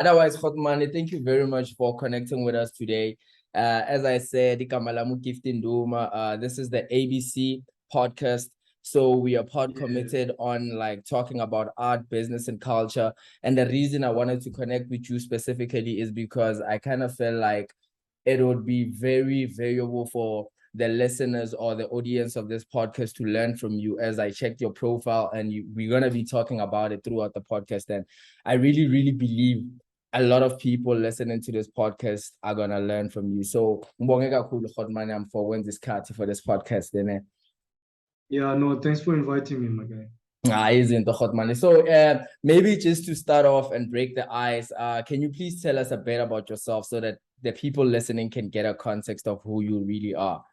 Otherwise, Hotmani, thank you very much for connecting with us today. As I said, Ikamalamu Kiftinduma, this is the ABC podcast. So we are pod committed on like talking about art, business, and culture. And the reason I wanted to connect with you specifically is because I kind of felt like it would be very valuable for the listeners or the audience of this podcast to learn from you as I checked your profile and we're going to be talking about it throughout the podcast. And I really, really believe a lot of people listening to this podcast are going to learn from you. So, I'm for when this cat for this podcast. Then, Yeah, no, thanks for inviting me, my guy. Isn't the hot money. So maybe just to start off and break the ice, can you please tell us a bit about yourself so that the people listening can get a context of who you really are?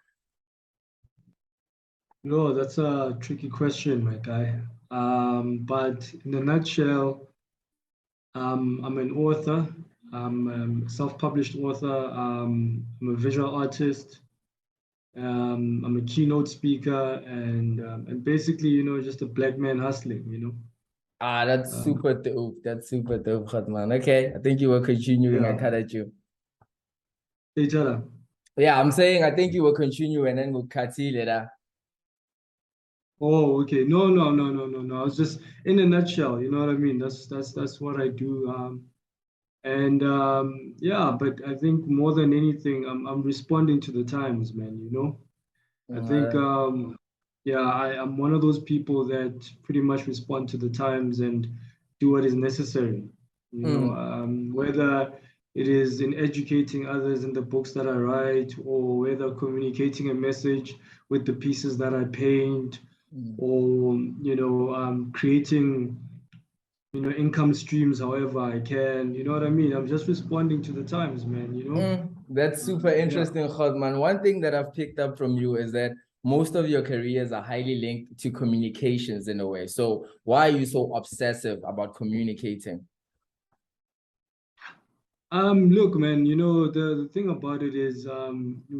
No, that's a tricky question, my guy. But in a nutshell, I'm an author. I'm a self-published author. I'm a visual artist. I'm a keynote speaker, and basically, just a black man hustling. That's Um, super dope. That's super dope, man. Okay, I think you were continuing. I yeah. cut at you. Hey, Jala. Yeah, I'm saying I think you will continue and then we'll cut you later. Oh, okay. No, no, no, no, no, no. I was just in a nutshell. You know what I mean? That's what I do. And yeah, but I think more than anything, I'm responding to the times, man. I think Uh, yeah, I'm one of those people that pretty much respond to the times and do what is necessary. Whether it is in educating others in the books that I write, or whether communicating a message with the pieces that I paint, or creating income streams however I can. You know what I mean? I'm just responding to the times, man. That's super Yeah. interesting, Khodman. One thing that I've picked up from you is that most of your careers are highly linked to communications in a way. So why are you so obsessive about communicating? Look, man, the thing about it is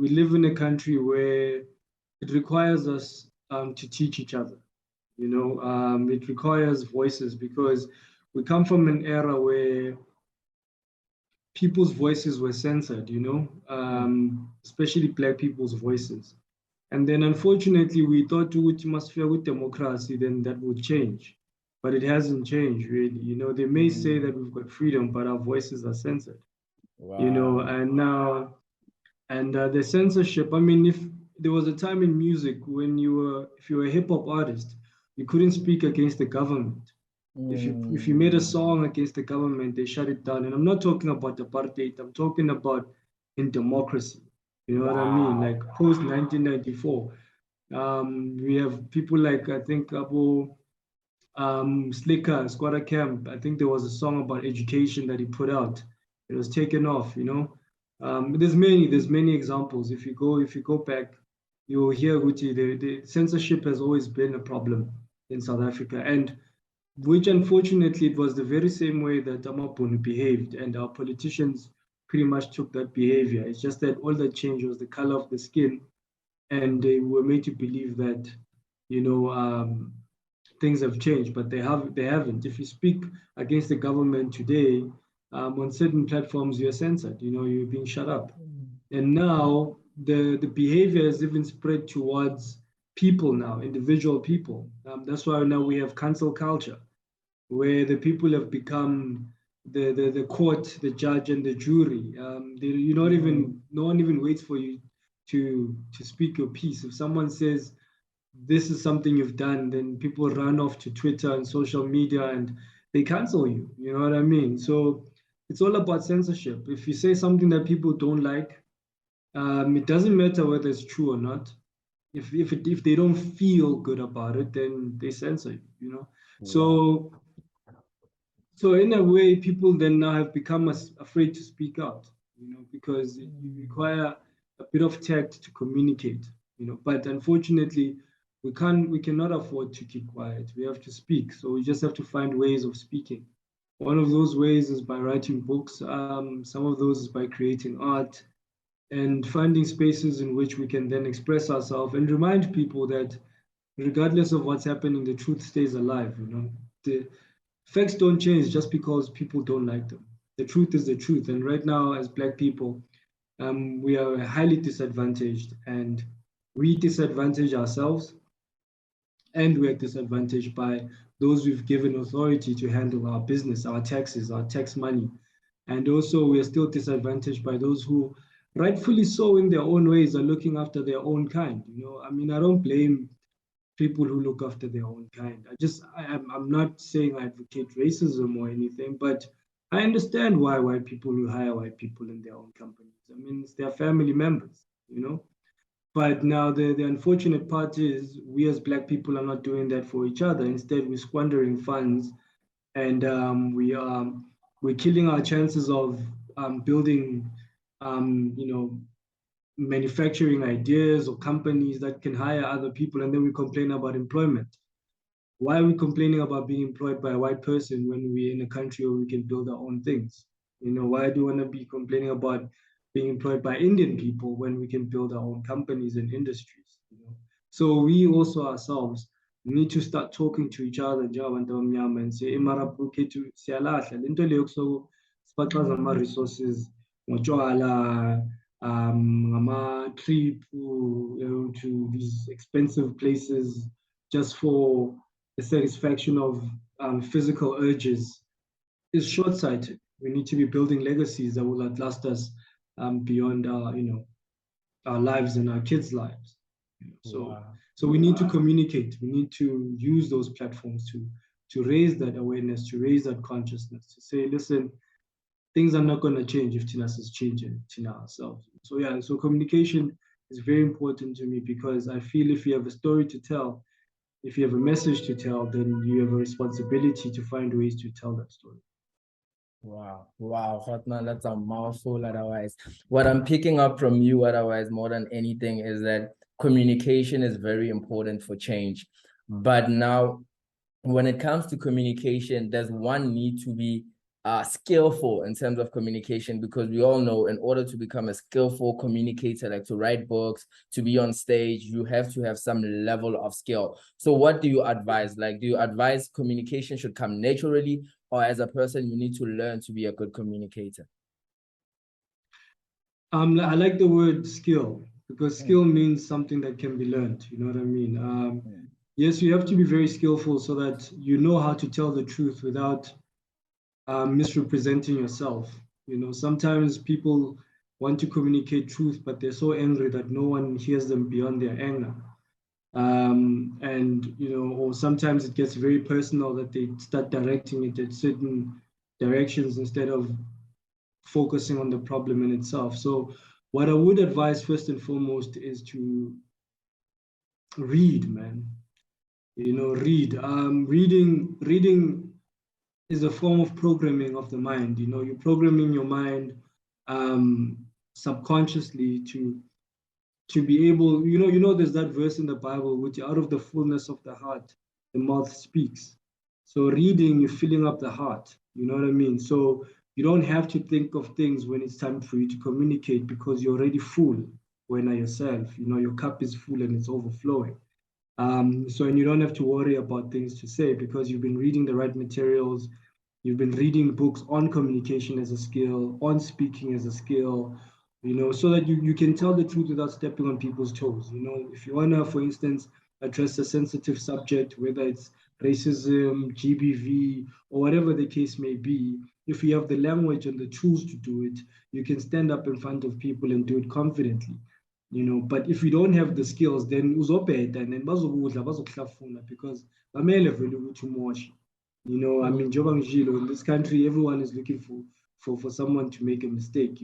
we live in a country where it requires us to teach each other. It requires voices because we come from an era where people's voices were censored, especially black people's voices. And then unfortunately, we thought with atmosphere with democracy, then that would change. But it hasn't changed really. They may say that we've got freedom, but our voices are censored. Wow. And now and the censorship. I mean, if there was a time in music when if you were a hip hop artist, you couldn't speak against the government. If you made a song against the government, they shut it down. And I'm not talking about apartheid. I'm talking about in democracy. You know what I mean? Like post 1994, we have people like I think Abu Slicker, Squatter Camp. I think there was a song about education that he put out. It was taken off. There's many examples. If you go back, you'll hear Gucci. The censorship has always been a problem in South Africa, and which unfortunately it was the very same way that Amapunu behaved, and our politicians pretty much took that behavior. It's just that all that changed was the color of the skin, and they were made to believe that you know things have changed, but they haven't. If you speak against the government today, on certain platforms, you're censored. You're being shut up. And now the behavior has even spread towards people now, individual people. That's why now we have cancel culture, where the people have become the court, the judge, and the jury. No one even waits for you to speak your piece. If someone says this is something you've done, then people run off to Twitter and social media and they cancel you. You know what I mean? So it's all about censorship. If you say something that people don't like, it doesn't matter whether it's true or not. If they don't feel good about it, then they censor you. Wow. So in a way, people then now have become afraid to speak out, because you require a bit of tact to communicate. But unfortunately, we cannot afford to keep quiet. We have to speak. So we just have to find ways of speaking. One of those ways is by writing books. Some of those is by creating art and finding spaces in which we can then express ourselves and remind people that regardless of what's happening, the truth stays alive. The facts don't change just because people don't like them. the truth is the truth. And right now, as Black people, we are highly disadvantaged, and we disadvantage ourselves, and we are disadvantaged by those we've given authority to handle our business, our taxes, our tax money. And also, we are still disadvantaged by those who, rightfully so, in their own ways, are looking after their own kind. I mean, I don't blame people who look after their own kind. I'm not saying I advocate racism or anything, but I understand why white people will hire white people in their own companies. I mean, it's their family members. But now the unfortunate part is we as Black people are not doing that for each other. Instead, we're squandering funds, and we're killing our chances of building, manufacturing ideas or companies that can hire other people, and then we complain about employment. Why are we complaining about being employed by a white person when we're in a country where we can build our own things? Why do we want to be complaining about being employed by Indian people when we can build our own companies and industries? So we also ourselves need to start talking to each other njengabantu abamnyama and say, emarabhu kethu siyalahla. Le nto leyo sibaxaza ama-resources ngotshwala, ngama-trip to these expensive places just for the satisfaction of physical urges is short-sighted. We need to be building legacies that will outlast us beyond our lives and our kids' lives. So we need to communicate. We need to use those platforms to raise that awareness, to raise that consciousness, to say, listen, things are not going to change if Tinas is changing Tina ourselves. So communication is very important to me, because I feel if you have a story to tell, if you have a message to tell, then you have a responsibility to find ways to tell that story. Wow, Hotman, that's a mouthful. Otherwise, what I'm picking up from you, otherwise, more than anything, is that communication is very important for change. But now, when it comes to communication, there's one need to be skillful in terms of communication, because we all know in order to become a skillful communicator, like to write books, to be on stage, you have to have some level of skill. So what do you advise? Like, do you advise communication should come naturally, or as a person, you need to learn to be a good communicator? I like the word skill, because skill means something that can be learned. You know what I mean? Yes, you have to be very skillful so that you know how to tell the truth without misrepresenting yourself. Sometimes people want to communicate truth, but they're so angry that no one hears them beyond their anger. Or sometimes it gets very personal, that they start directing it at certain directions instead of focusing on the problem in itself. So what I would advise first and foremost is to read, man. Read. Reading is a form of programming of the mind. You're programming your mind subconsciously to be able, there's that verse in the Bible, which out of the fullness of the heart, the mouth speaks. So reading, you're filling up the heart. You know what I mean? So you don't have to think of things when it's time for you to communicate, because you're already full when yourself. Your cup is full and it's overflowing. And you don't have to worry about things to say, because you've been reading the right materials. You've been reading books on communication as a skill, on speaking as a skill, so that you can tell the truth without stepping on people's toes. If you want to, for instance, address a sensitive subject, whether it's racism, GBV, or whatever the case may be, if you have the language and the tools to do it, you can stand up in front of people and do it confidently. But if you don't have the skills, then uzobheda and then bazokudla bazokuhlafuna, because bamele vele ukuthi umoshe. I mean, in this country, everyone is looking for someone to make a mistake.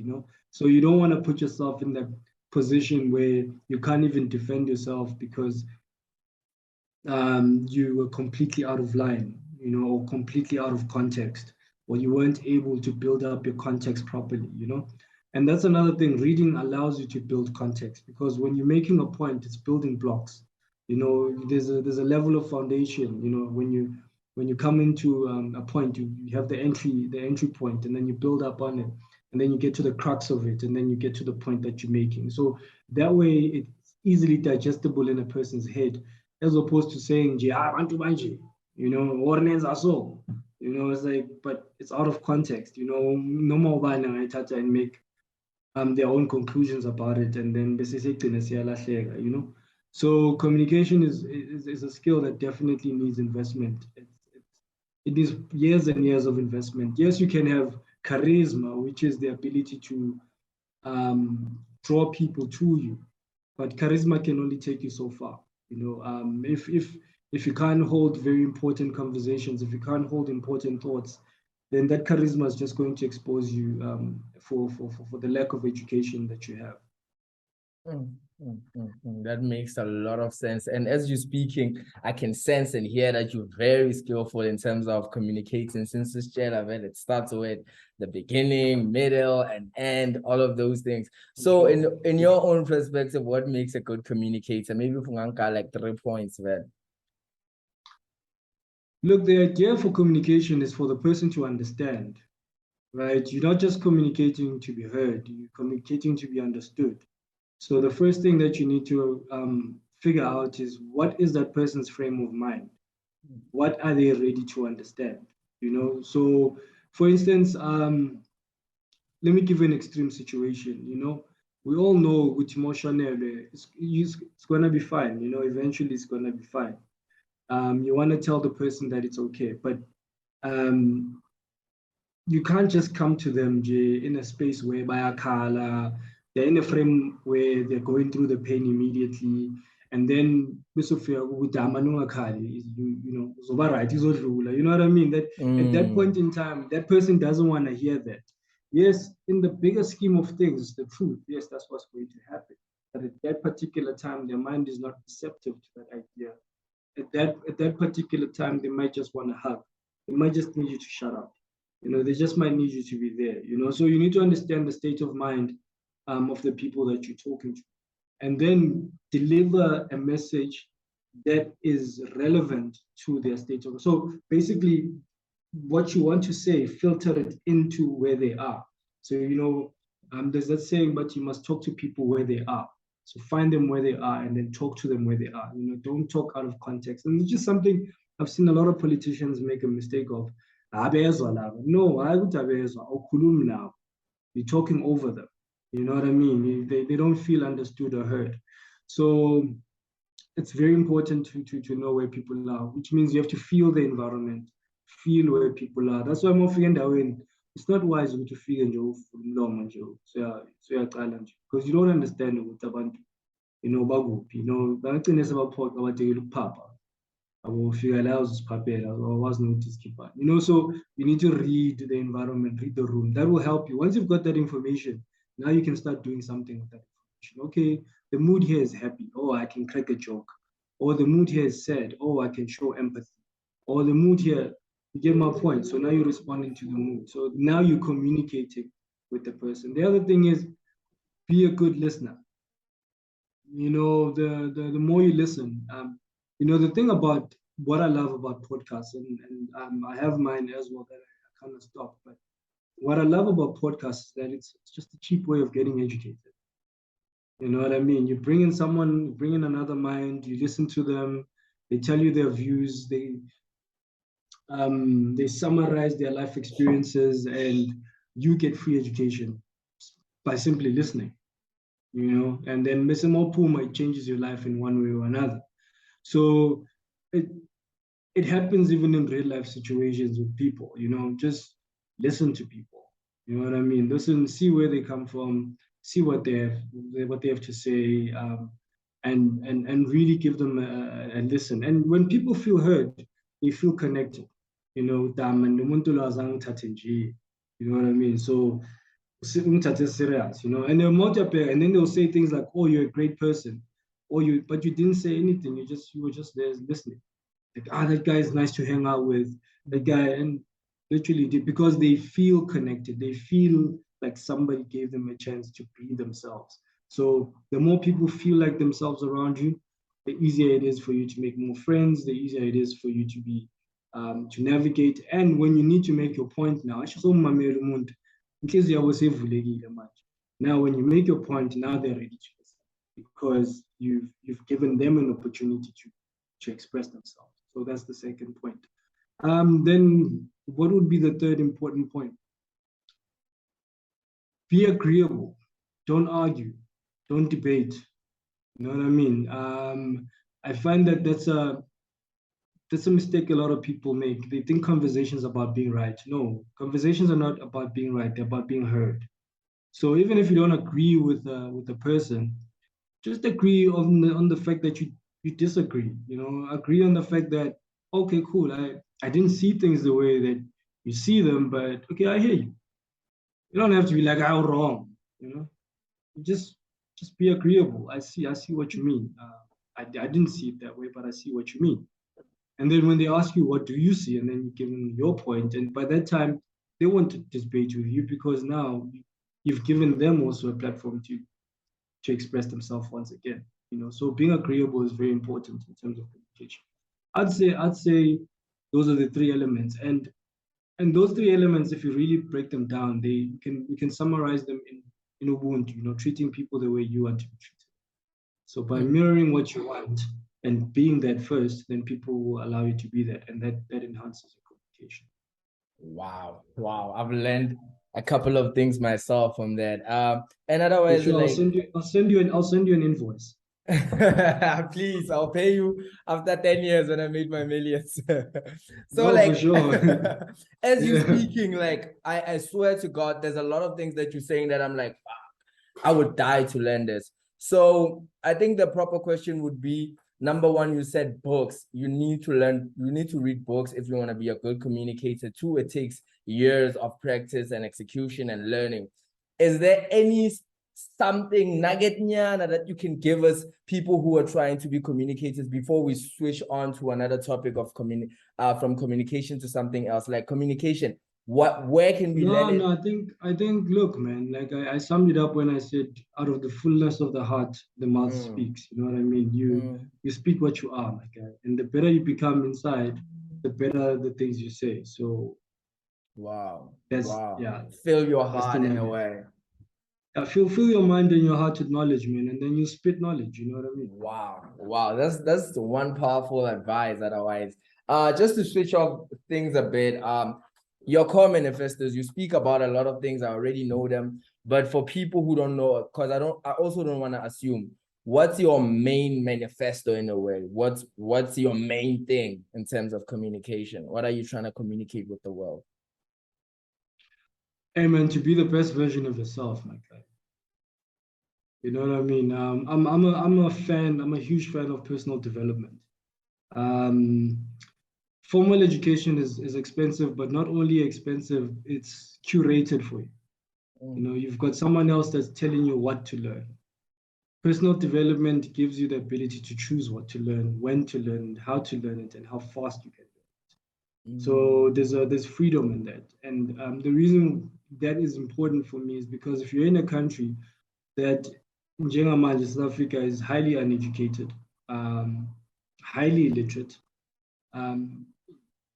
So you don't want to put yourself in that position where you can't even defend yourself because you were completely out of line, or completely out of context, or you weren't able to build up your context properly. And that's another thing. Reading allows you to build context, because when you're making a point, it's building blocks. There's a level of foundation. When you come into a point, you have the entry point, and then you build up on it, and then you get to the crux of it, and then you get to the point that you're making. So that way, it's easily digestible in a person's head, as opposed to saying, "I want to manje," or "so." It's like, but it's out of context. No more buying and make their own conclusions about it, and then So communication is a skill that definitely needs investment. It needs years and years of investment. Yes, you can have charisma, which is the ability to draw people to you, but charisma can only take you so far. If you can't hold very important conversations, if you can't hold important thoughts, then that charisma is just going to expose you for the lack of education that you have. That makes a lot of sense. And as you're speaking, I can sense and hear that you're very skillful in terms of communicating. Since this chair event, it starts with the beginning, middle, and end, all of those things. So in your own perspective, what makes a good communicator? Maybe for like 3 points, man. Look, the idea for communication is for the person to understand, right? You're not just communicating to be heard, you're communicating to be understood. So the first thing that you need to figure out is, what is that person's frame of mind? What are they ready to understand? So for instance, let me give you an extreme situation. We all know with emotional, it's going to be fine. Eventually it's going to be fine. You want to tell the person that it's okay, but um, you can't just come to them in a space where they're in a frame where they're going through the pain immediately, and then you know right, you know what I mean? That at that point in time, that person doesn't want to hear that. Yes, in the bigger scheme of things, the truth, yes, that's what's going to happen. But at that particular time, their mind is not receptive to that idea. At that particular time, they might just want to hug. They might just need you to shut up. They just might need you to be there. So you need to understand the state of mind of the people that you're talking to, and then deliver a message that is relevant to their state of. So basically, what you want to say, filter it into where they are. So there's that saying, but you must talk to people where they are. So find them where they are and then talk to them where they are. Don't talk out of context. And it's just something I've seen a lot of politicians make a mistake of. No, I would have now. You're talking over them. You know what I mean? They don't feel understood or heard. So it's very important to know where people are, which means you have to feel the environment, feel where people are. That's why I'm often in. It's not wise to feel long because you don't understand what about bagcine sebaphoqa batekela ukuphapha abofika la uzisiphaphela awazi nokuthi isikhipha. So you need to read the environment, read the room. That will help you. Once you've got that information, now you can start doing something with that information. Okay, the mood here is happy. Oh, I can crack a joke. Or the mood here is sad. Oh, I can show empathy. Or the mood here, you get my point. So now you're responding to the mood. So now you're communicating with the person. The other thing is, be a good listener. The more you listen, the thing about what I love about podcasts, and I have mine as well that I kind of stop. But what I love about podcasts is that it's just a cheap way of getting educated. You know what I mean? You bring in someone, bring in another mind, you listen to them, they tell you their views, they summarize their life experiences, and you get free education by simply listening. And then Mesemo Puma, it changes your life in one way or another. So it happens even in real life situations with people. Just listen to people. You know what I mean? Listen, see where they come from, see what they have to say, and really give them a listen. And when people feel heard, they feel connected. You know what I mean? So serious, and and then they'll say things like, "Oh, you're a great person," but you didn't say anything. You were just there listening. Like, that guy is nice to hang out with. That guy, and literally because they feel connected. They feel like somebody gave them a chance to be themselves. So the more people feel like themselves around you, the easier it is for you to make more friends. The easier it is for you to be to navigate. And when you need to make your point now, now when you make your point, now they're ready to listen because you've given them an opportunity to express themselves. So that's the second point. Then what would be the third important point? Be agreeable. Don't argue. Don't debate. You know what I mean? I find that that's a mistake a lot of people make. They think conversations about being right. No, conversations are not about being right. They're about being heard. So even if you don't agree with the person, just agree on the fact that you disagree. You know, agree on the fact that okay, cool. I didn't see things the way that you see them, but okay, I hear you. You don't have to be like I'm wrong. You know, just just be agreeable. I see what you mean. I didn't see it that way, but I see what you mean. And then when they ask you, what do you see? And then you give them your point. And by that time, they want to debate with you because now you've given them also a platform to express themselves once again. You know, so being agreeable is very important in terms of communication. I'd say those are the three elements. And those three elements, if you really break them down, they you can summarize them in Ubuntu, you know, treating people the way you want to be treated. So by mirroring what you want and being that first, then people will allow you to be that, and that enhances your communication. Wow. I've learned a couple of things myself from that. And For otherwise, sure, like, I'll send you an invoice. please, I'll pay you after 10 years when I made my millions. So, No, for like, sure. as you're Yeah. speaking, like, I swear to God, there's a lot of things that you're saying that I'm like, I would die to learn this. So I think the proper question would be, number one, you said books. You need to read books if you want to be a good communicator. Two, it takes years of practice and execution and learning. Is there any something nugget that you can give us, people who are trying to be communicators, before we switch on to another topic of from communication to something else, like communication? Where can we learn it? No, I think look, man, like I summed it up when I said out of the fullness of the heart, the mouth Mm, speaks. You know what I mean? You speak what you are, my guy. And the better you become inside, the better the things you say. So wow. that's Wow. yeah, Fill your that's the heart in a nugget. way. Fill your mind and your heart with knowledge, man, and then you spit knowledge. You know what I mean? Wow. That's the one powerful advice. Otherwise, just to switch off things a bit, your core manifestos, you speak about a lot of things. I already know them, but for people who don't know, because I also don't want to assume, what's your main manifesto in a way? What's your main thing in terms of communication? What are you trying to communicate with the world? Hey, man, to be the best version of yourself, my guy. You know what I mean? I'm a fan. I'm a huge fan of personal development. Um, Formal education is expensive, but not only expensive, it's curated for you. You know, you've got someone else that's telling you what to learn. Personal development gives you the ability to choose what to learn, when to learn, how to learn it, and how fast you can learn it. So there's freedom in that, and the reason that is important for me is because if you're in a country that, njengamanje, South Africa is highly uneducated, um, highly illiterate, um,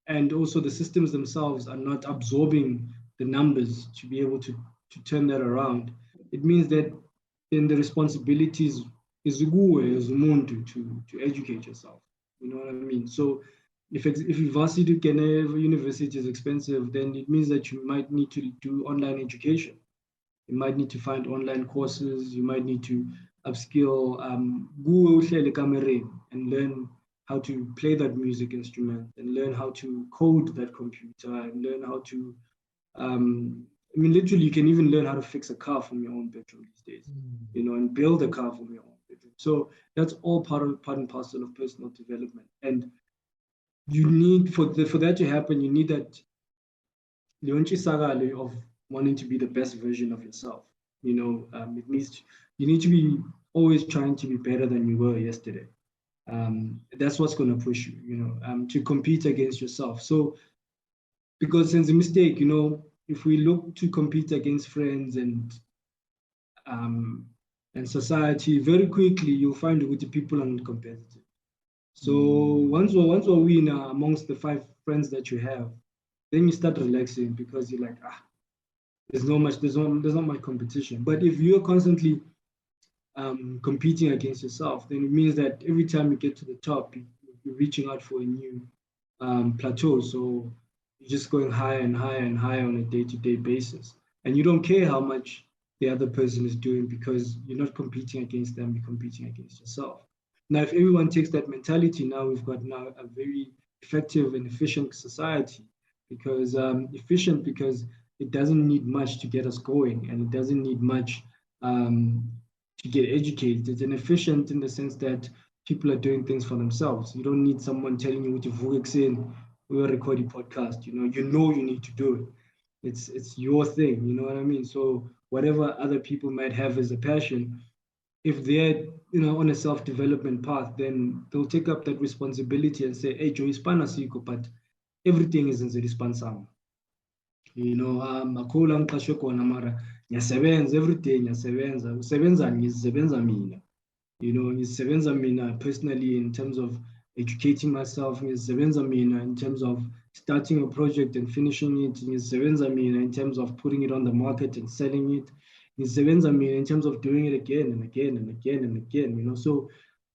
and also the systems themselves are not absorbing the numbers to be able to turn that around, it means that then the responsibilities is kuwe as umuntu to educate yourself. You know what I mean? So if varsity university is expensive, then it means that you might need to do online education. You might need to find online courses. You might need to upskill and learn how to play that music instrument and learn how to code that computer and learn how to I mean, literally, you can even learn how to fix a car from your own bedroom these days, you know, and build a car from your own bedroom. So that's all part and parcel of personal development. And you need for that to happen, you need that leonchi sagale of wanting to be the best version of yourself. You know, you need to be always trying to be better than you were yesterday. That's what's going to push you, you know, to compete against yourself. So because since a mistake, you know, if we look to compete against friends um, and society, very quickly you'll find that the people are not competitive. So once we win amongst the five friends that you have, then you start relaxing because you're like, there's not much competition. But if you're constantly competing against yourself, then it means that every time you get to the top, you're reaching out for a new plateau. So you're just going higher and higher and higher on a day-to-day basis. And you don't care how much the other person is doing because you're not competing against them, you're competing against yourself. Now, if everyone takes that mentality, now we've got now a very effective and efficient society because efficient because it doesn't need much to get us going and it doesn't need much to get educated. It's inefficient in the sense that people are doing things for themselves. You don't need someone telling you to work in we are recording podcast. You know you need to do it. It's your thing. You know what I mean? So whatever other people might have as a passion, if they're on a self-development path, then they'll take up that responsibility and say, "Hey, Joe, siko, but everything is in the responsibility." Akho la ngiqashwe khona mara ngiyasebenza everyday, ngiyasebenza. Usebenza ngizisebenza mina. Ngizisebenza mina personally in terms of educating myself, ngizisebenza mina in terms of starting a project and finishing it, ngizisebenza mina in terms of putting it on the market and selling it, ngizisebenza mina in terms of doing it again and again and again and again. So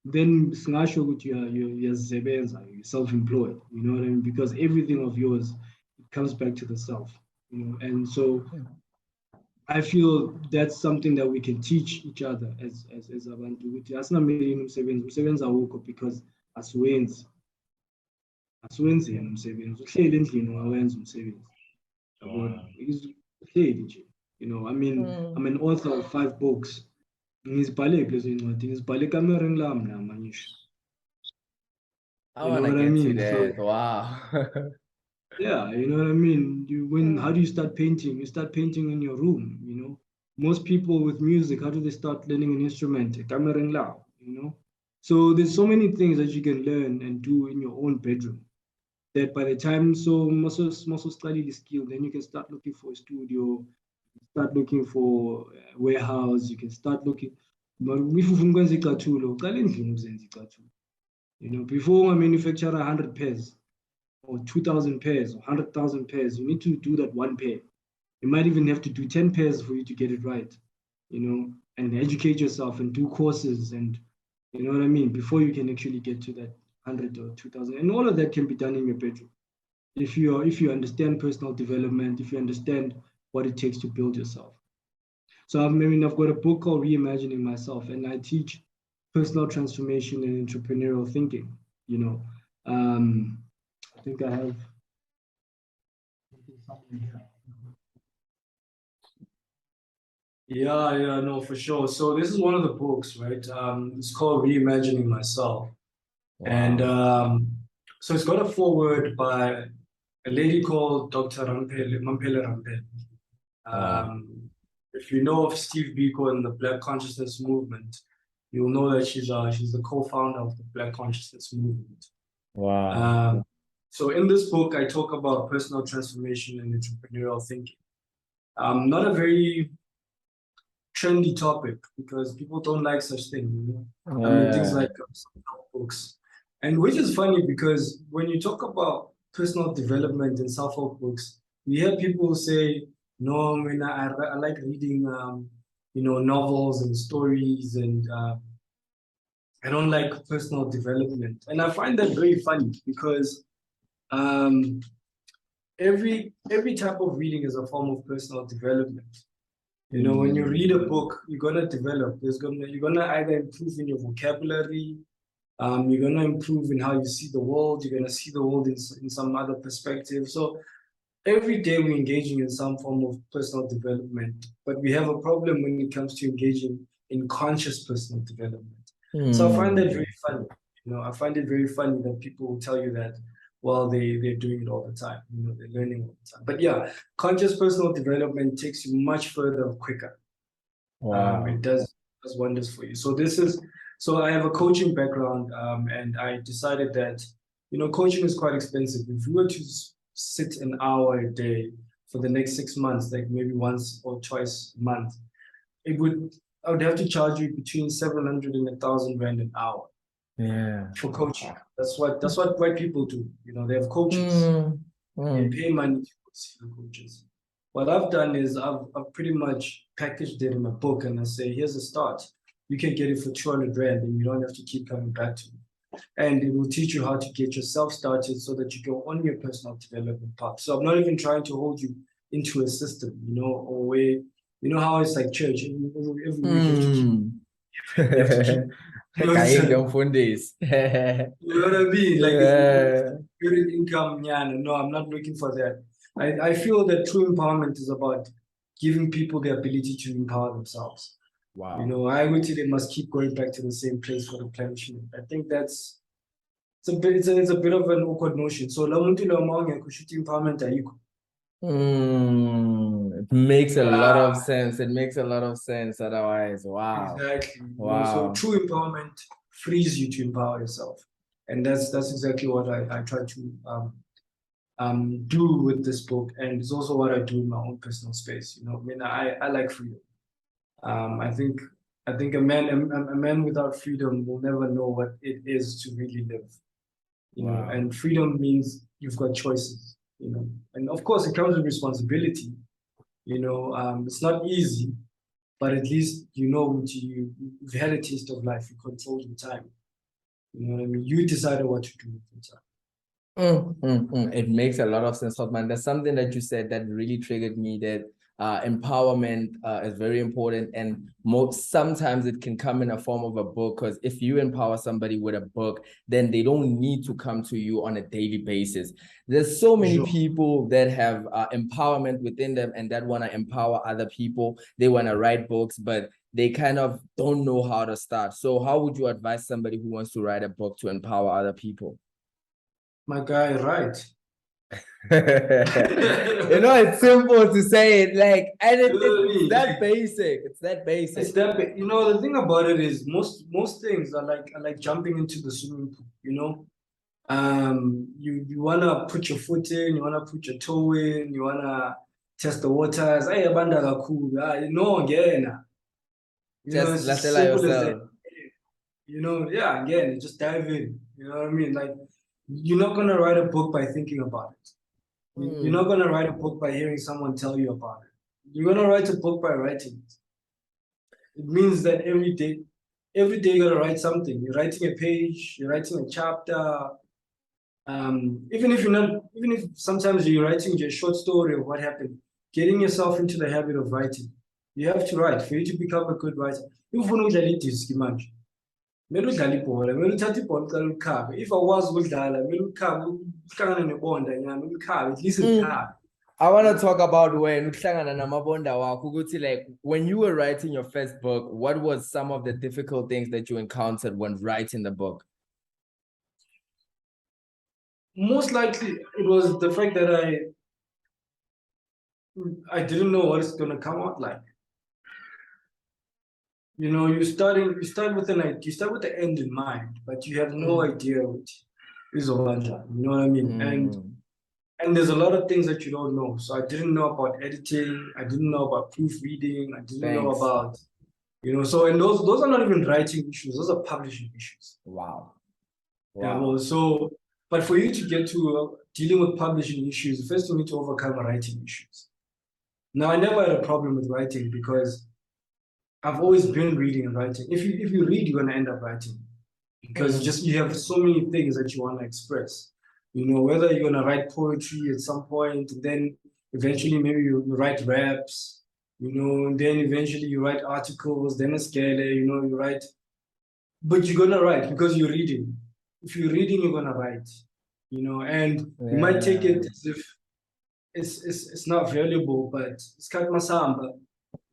then singasho ukuthi uyazisebenza, you're self-employed, you know what I mean? Because everything of yours, it comes back to the self. And so I feel that's something that we can teach each other as abantu ukuthi asingamelini umsebenzi awukho because asiwenzi yena umsebenzi, uhleli endlini ungawenza umsebenzi yabona, uhleli nje. I'm an author of 5 books. Ngizibhale lezo ncwadi, ngizibhale ekamereni lami nama ngisho. I want to get to that. So, wow. yeah, you know what I mean? How do you start painting? You start painting in your room. Most people with music, how do they start learning an instrument? Kamereng lao. So there's so many things that you can learn and do in your own bedroom that by the time muscle study the skill, then you can start looking for a studio, start looking for a warehouse, you can start looking. But if you ukwenza icathulo, qala endlini uzenza icathulo. Before I manufacture 100 pairs or 2,000 pairs or 100,000 pairs, you need to do that one pair. You might even have to do 10 pairs for you to get it right, and educate yourself and do courses and, you know what I mean, before you can actually get to that 100 or 2,000. And all of that can be done in your bedroom. If you understand personal development, if you understand what it takes to build yourself. So I've got a book called Reimagining Myself, and I teach personal transformation and entrepreneurial thinking. I think I have something here. Yeah, no, for sure. So this is one of the books, right? It's called Reimagining Myself. Wow. And so it's got a foreword by a lady called Dr. Mampela Rampel. Wow. If you know of Steve Biko and the Black Consciousness Movement, you'll know that she's the co-founder of the Black Consciousness Movement. Wow. So in this book, I talk about personal transformation and entrepreneurial thinking. Not a very trendy topic because people don't like such things. Things like books, and which is funny because when you talk about personal development and self-help books, you hear people say, "No, I like reading, novels and stories, and I don't like personal development." And I find that very funny because every type of reading is a form of personal development. When you read a book, you're gonna develop. You're gonna either improve in your vocabulary, you're gonna improve in how you see the world. You're gonna see the world in some other perspective. So every day we're engaging in some form of personal development, but we have a problem when it comes to engaging in conscious personal development. So I find that very funny. I find it very funny that people will tell you that, well, they're doing it all the time. They're learning all the time. But yeah, conscious personal development takes you much further quicker. Wow. It does wonders for you. So I have a coaching background, and I decided that, coaching is quite expensive. If you were to sit an hour a day for the next 6 months, like maybe once or twice a month, I would have to charge you between 700 and 1,000 rand an hour. Yeah. For coaching. That's what white people do. They have coaches. They pay money to see the coaches. What I've done is I've pretty much packaged it in a book, and I say, here's a start. You can get it for 200 rand, and you don't have to keep coming back to me. and it will teach you how to get yourself started so that you go on your personal development path. So I'm not even trying to hold you into a system, or where, how it's like church. Every week you have to keep, you know what I'm saying? You know what I mean? Like, it's income. Yeah, no, I'm not looking for that. I feel that true empowerment is about giving people the ability to empower themselves. Wow. I would say they must keep going back to the same place for replenishment. I think it's a bit of an awkward notion. So empowerment ayikho. It makes a lot of sense. It makes a lot of sense otherwise. Wow. Exactly. Wow. So true empowerment frees you to empower yourself. And that's exactly what I try to do with this book. And it's also what I do in my own personal space. I like freedom. I think a man without freedom will never know what it is to really live. Wow. And freedom means you've got choices. And of course it comes with responsibility. It's not easy, but at least you've had a taste of life. You control your time. You know what I mean? You decided what to do with your time. It makes a lot of sense, man. There's something that you said that really triggered me, that empowerment is very important, and sometimes it can come in a form of a book, because if you empower somebody with a book, then they don't need to come to you on a daily basis. There's so many people that have empowerment within them and that want to empower other people. They want to write books, but they kind of don't know how to start. So how would you advise somebody who wants to write a book to empower other people? My guy, right? It's simple to say it, like, and it's that basic. It's that basic. It's that. The thing about it is most things are like jumping into the swimming pool. You wanna put your foot in, you wanna put your toe in, you wanna test the waters. Hey, abanda kakhulu. No, again. Just it's as simple as that. yourself. Yeah, again, just dive in. You know what I mean? Like, you're not gonna write a book by thinking about it. You're not gonna write a book by hearing someone tell you about it. You're gonna write a book by writing it. It means that every day you're gonna write something. You're writing a page, you're writing a chapter. Even if sometimes you're writing just a short story of what happened, getting yourself into the habit of writing. You have to write for you to become a good writer. If awukwazi ukudlala kumele ukhabe uhlangane nebonda nyana ukhabe at least ukhabe. I want to talk about when uhlangana namabonda wakho ukuthi, like, when you were writing your first book, what was some of the difficult things that you encountered when writing the book? Most likely it was the fact that I didn't know what it's gonna come out like. You start with an idea, you start with the end in mind, but you have no idea what is Obanja. You know what I mean? And there's a lot of things that you don't know. So I didn't know about editing, I didn't know about proofreading, I didn't know about, so, and those are not even writing issues, those are publishing issues. Wow. Yeah, well, so, but for you to get to dealing with publishing issues, first you need to overcome writing issues. Now, I never had a problem with writing because I've always been reading and writing. If you read, you're gonna end up writing, because you have so many things that you want to express. Whether you're gonna write poetry at some point, and then eventually maybe you write raps, and then eventually you write articles, then a scale, you write. But you're gonna write because you're reading. If you're reading, you're gonna write. And you might take it as if it's not valuable, but it's kind of masamba.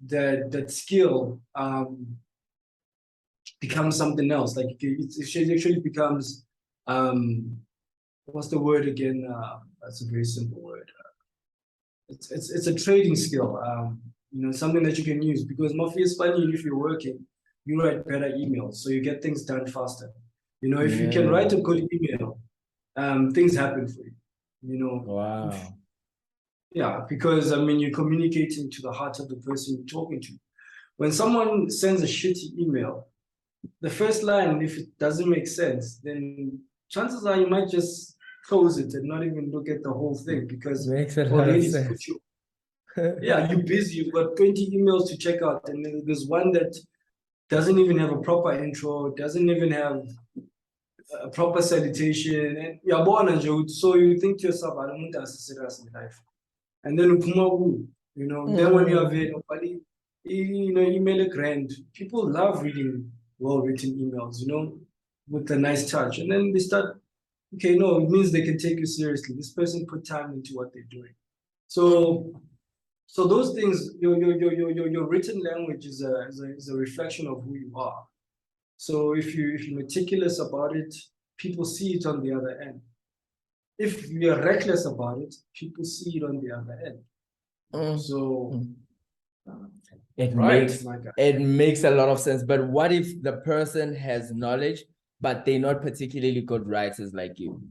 That skill becomes something else. Like it actually becomes what's the word again? That's a very simple word. It's a trading skill. Something that you can use, because Mafia is funny. If you're working, you write better emails, so you get things done faster. If you can write a good email, things happen for you. Wow. Yeah, because you're communicating to the heart of the person you're talking to. When someone sends a shitty email, the first line, if it doesn't make sense, then chances are you might just close it and not even look at the whole thing, because already it's put you. Yeah, you're busy. You've got 20 emails to check out, and then there's one that doesn't even have a proper intro, doesn't even have a proper salutation, and you're born and so you think to yourself, I don't want to serious in life. And then then when you have email a grand, people love reading well-written emails, with a nice touch. And then they start, okay, no, it means they can take you seriously. This person put time into what they're doing. So those things, your written language is a reflection of who you are. So if you're meticulous about it, people see it on the other end. If we are reckless about it, people see it on the other end. So it makes a lot of sense. But what if the person has knowledge, but they're not particularly good writers like you?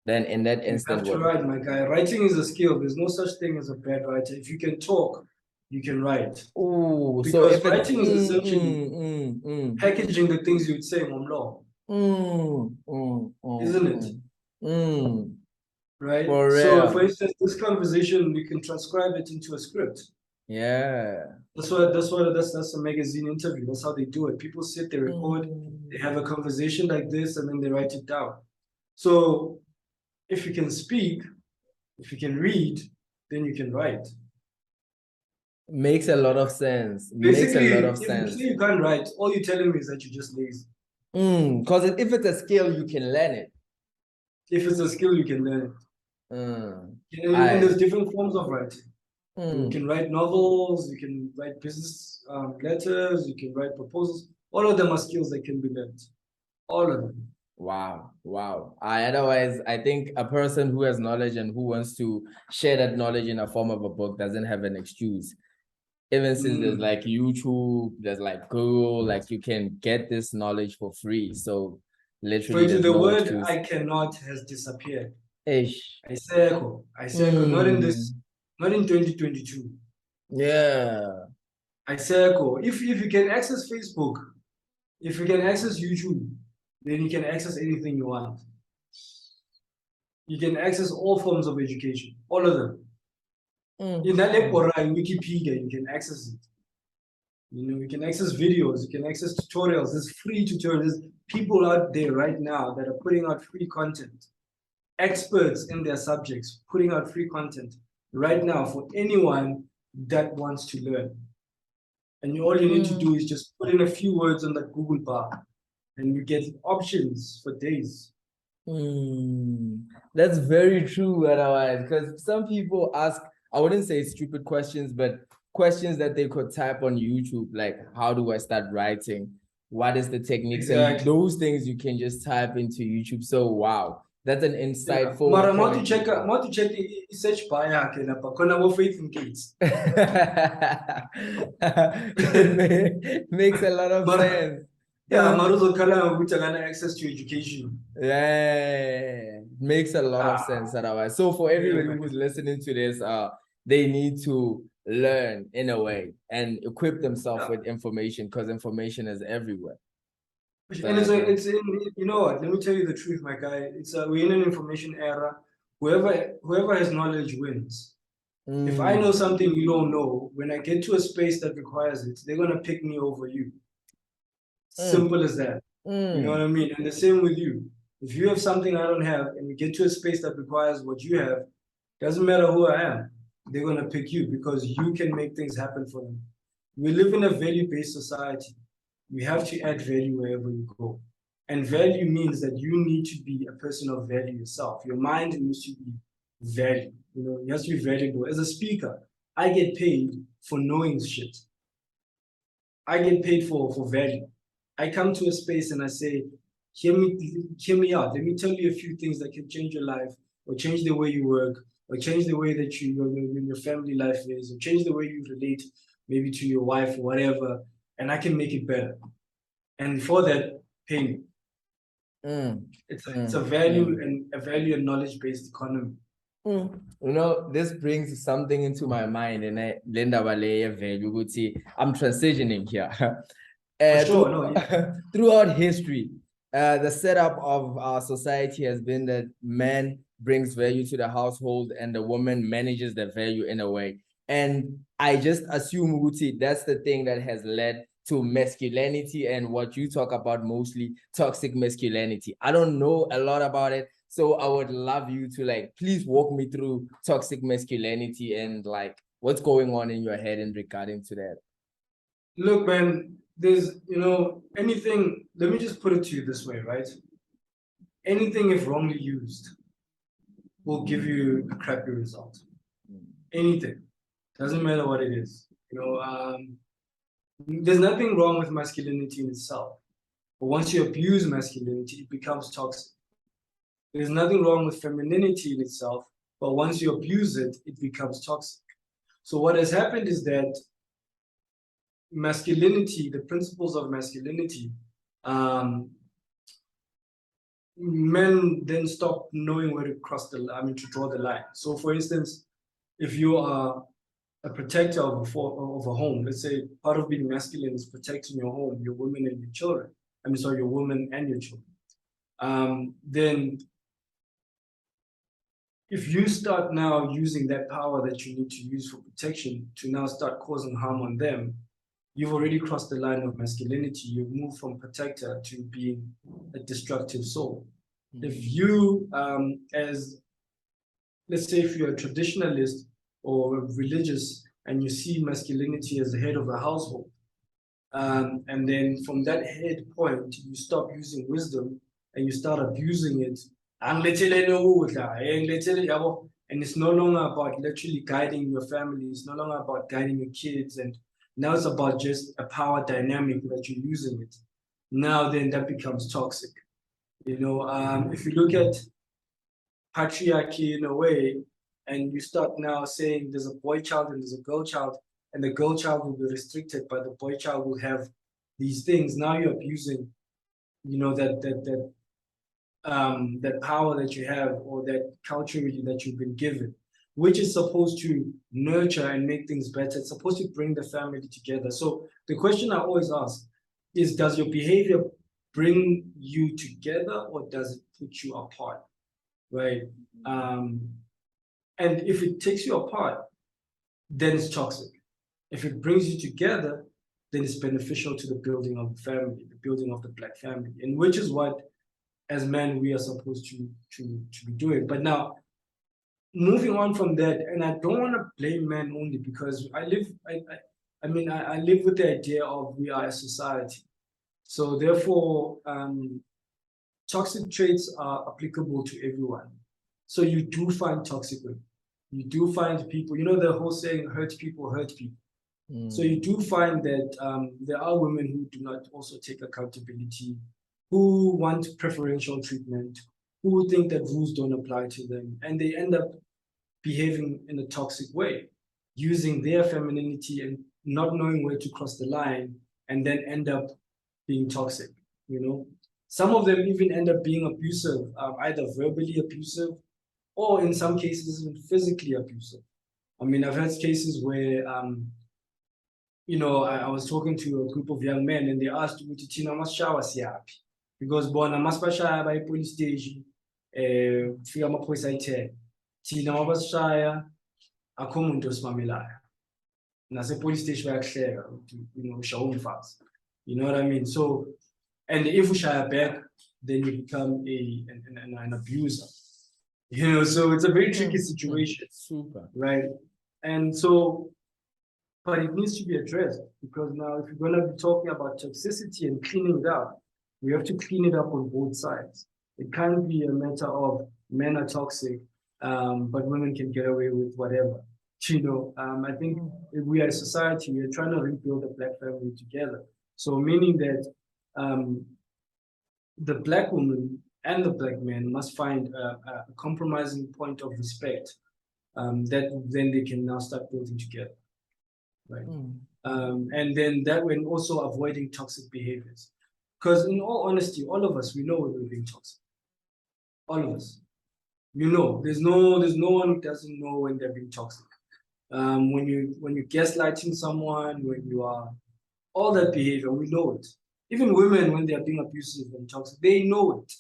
Then in that instance, you have to write, my guy. Writing is a skill. There's no such thing as a bad writer. If you can talk, you can write. Oh, so if writing is essentially packaging the things you'd say, Momlo. Isn't it? Right? For instance, this conversation, we can transcribe it into a script. Yeah. That's a magazine interview. That's how they do it. People sit, they record, they have a conversation like this, and then they write it down. So if you can speak, if you can read, then you can write. Makes a lot of sense. Basically, if you say you can't write, all you're telling me is that you're just lazy. Because if it's a skill, you can learn it. If it's a skill, you can learn it. And there's different forms of writing. You can write novels, you can write business letters, you can write proposals. All of them are skills that can be learned. All of them. Wow. Otherwise, I think a person who has knowledge and who wants to share that knowledge in a form of a book doesn't have an excuse. Even since there's like YouTube, there's like Google, like you can get this knowledge for free. So literally, the word "I cannot" has disappeared. Ish. I say not in 2022. Yeah. I say if you can access Facebook, if you can access YouTube, then you can access anything you want. You can access all forms of education, all of them. In Wikipedia, you can access it. You can access videos, you can access tutorials. There's free tutorials. There's people out there right now that are putting out free content. Experts in their subjects putting out free content right now for anyone that wants to learn. And all you need to do is just put in a few words on that Google bar, and you get options for days. That's very true, otherwise, because some people ask, I wouldn't say stupid questions, but questions that they could type on YouTube, like, how do I start writing? What is the techniques? Exactly. And those things you can just type into YouTube. So, wow, that's an insightful. Yeah. Mara, to check the search bar, faith in kids. It makes a lot of sense. Yeah, Maruzo Kala which are access to education. Yeah, makes a lot of sense otherwise. So for everybody who's listening to this, they need to learn in a way and equip themselves with information, because information is everywhere. And it's in, you know what? Let me tell you the truth, my guy. We're in an information era. Whoever has knowledge wins. If I know something you don't know, when I get to a space that requires it, they're gonna pick me over you. Simple as that. You know what I mean? And the same with you. If you have something I don't have, and you get to a space that requires what you have, doesn't matter who I am, they're gonna pick you because you can make things happen for them. We live in a value-based society. We have to add value wherever you go. And value means that you need to be a person of value yourself. Your mind needs to be value. You have to be valuable. As a speaker, I get paid for knowing shit. I get paid for value. I come to a space and I say, hear me out. Let me tell you a few things that can change your life, or change the way you work, or change the way that your family life is, or change the way you relate maybe to your wife or whatever, and I can make it better. And for that, pay me. It's a value and knowledge-based economy. This brings something into my mind, and I'm transitioning here. Throughout history, the setup of our society has been that man brings value to the household and the woman manages the value in a way. And I just assume, Uti, that's the thing that has led to masculinity and what you talk about mostly, toxic masculinity. I don't know a lot about it, so I would love you to like please walk me through toxic masculinity and like what's going on in your head in regarding to that. Look, man, there's, anything, let me just put it to you this way, right? Anything, if wrongly used, will give you a crappy result. Anything. Doesn't matter what it is. There's nothing wrong with masculinity in itself. But once you abuse masculinity, it becomes toxic. There's nothing wrong with femininity in itself, but once you abuse it, it becomes toxic. So what has happened is that masculinity, the principles of masculinity, men then stop knowing where to to draw the line. So for instance, if you are a protector of a home, let's say part of being masculine is protecting your home, your women and your children. Your woman and your children. Then if you start now using that power that you need to use for protection to now start causing harm on them, you've already crossed the line of masculinity. You've moved from protector to being a destructive soul. Mm-hmm. If you, let's say if you're a traditionalist or religious and you see masculinity as the head of a household, and then from that head point, you stop using wisdom and you start abusing it. And it's no longer about literally guiding your family. It's no longer about guiding your kids. And now it's about just a power dynamic that you're using it. Now then that becomes toxic. If you look at patriarchy in a way, and you start now saying there's a boy child and there's a girl child, and the girl child will be restricted, but the boy child will have these things. Now you're abusing, that power that you have, or that culture that you've been given, which is supposed to nurture and make things better. It's supposed to bring the family together. So the question I always ask is, does your behavior bring you together or does it put you apart? Right? And if it takes you apart, then it's toxic. If it brings you together, then it's beneficial to the building of the family, the building of the Black family, and which is what, as men, we are supposed to be doing. But now, moving on from that, and I don't want to blame men only, because I live with the idea of we are a society. So therefore, toxic traits are applicable to everyone. So you do find toxic women. You do find people, the whole saying, hurt people hurt people. So you do find that there are women who do not also take accountability, who want preferential treatment, who think that rules don't apply to them, and they end up behaving in a toxic way, using their femininity and not knowing where to cross the line, and then end up being toxic. Some of them even end up being abusive, either verbally abusive or in some cases even physically abusive. I've had cases where I was talking to a group of young men and they asked me to Tina must shower siapi, because bona must bashaya by police station fika amaphoyisa ayithe Tina wabashaya akho umuntu osimamelayo nase police station bayakuhleka ushawa umfazi. You know what I mean? So, and if you shy back, then you become an abuser. So it's a very tricky situation. Super. Right? And so, but it needs to be addressed, because now if you're going to be talking about toxicity and cleaning it up, we have to clean it up on both sides. It can't be a matter of men are toxic, but women can get away with whatever. I think if we are a society, we are trying to rebuild the Black family together. So meaning that the Black woman and the Black man must find a compromising point of respect that then they can now start building together. Right. And then that when also avoiding toxic behaviors. Because in all honesty, all of us, we know when we're being toxic. All of us. There's no one who doesn't know when they're being toxic. When you're gaslighting someone, when you are all that behavior, we know it. Even women, when they are being abusive and toxic, they know it.